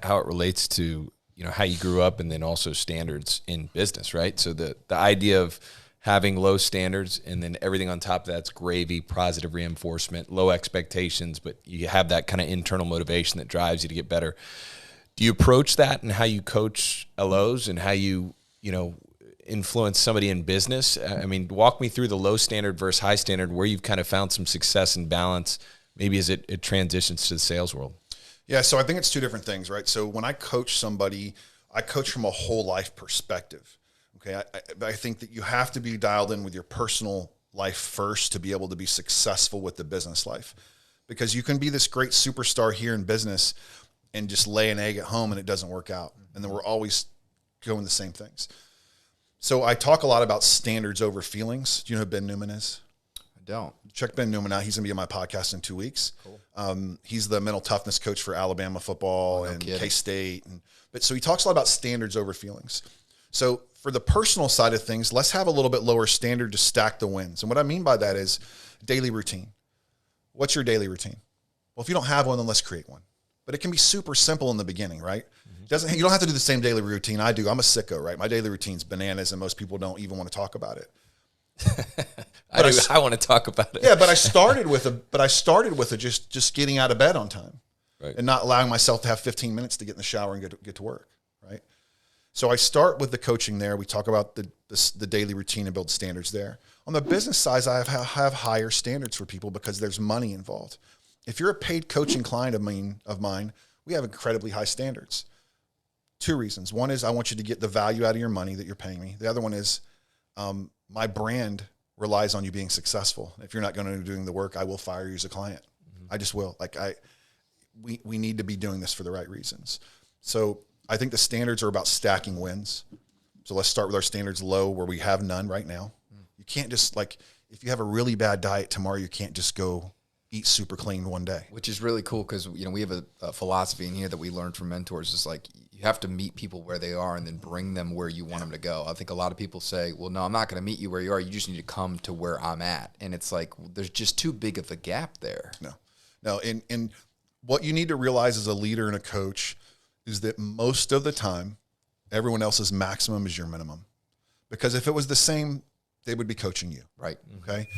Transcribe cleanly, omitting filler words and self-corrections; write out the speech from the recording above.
how it relates to, how you grew up and then also standards in business, right? So the idea of having low standards and then everything on top of that's gravy, positive reinforcement, low expectations, but you have that kind of internal motivation that drives you to get better. Do you approach that in how you coach LOs and how you, influence somebody in business? I mean, walk me through the low standard versus high standard, where you've kind of found some success and balance, maybe as it transitions to the sales world. Yeah, so I think it's two different things, right? So when I coach somebody, I coach from a whole life perspective. Okay, I think that you have to be dialed in with your personal life first to be able to be successful with the business life, because you can be this great superstar here in business and just lay an egg at home and it doesn't work out. And then we're always going the same things. So I talk a lot about standards over feelings. Do you know who Ben Newman is? Don't. Check Ben Newman out. He's going to be on my podcast in 2 weeks. Cool. He's the mental toughness coach for Alabama football and K-State. But so he talks a lot about standards over feelings. So for the personal side of things, let's have a little bit lower standard to stack the wins. And what I mean by that is daily routine. What's your daily routine? Well, if you don't have one, then let's create one. But it can be super simple in the beginning, right? You don't have to do the same daily routine I do. I'm a sicko, right? My daily routine's bananas, and most people don't even want to talk about it. I want to talk about it. Yeah, but I started with just getting out of bed on time, right, and not allowing myself to have 15 minutes to get in the shower and get to work, right? So I start with the coaching there. We talk about the daily routine and build standards there. On the business side, I have higher standards for people because there's money involved. If you're a paid coaching client of mine, we have incredibly high standards. 2 reasons. One is I want you to get the value out of your money that you're paying me. The other one is my brand relies on you being successful. If you're not going to be doing the work, I will fire you as a client. I just will. We need to be doing this for the right reasons. So I think the standards are about stacking wins. So let's start with our standards low, where we have none right now. You can't just, if you have a really bad diet tomorrow, you can't just go eat super clean one day. Which is really cool because, we have a philosophy in here that we learned from mentors. It's like you have to meet people where they are and then bring them where you want them to go. I think a lot of people say, well, no, I'm not going to meet you where you are. You just need to come to where I'm at. And it's like, there's just too big of a gap there. No. And what you need to realize as a leader and a coach is that most of the time, everyone else's maximum is your minimum. Because if it was the same, they would be coaching you. Right. Okay.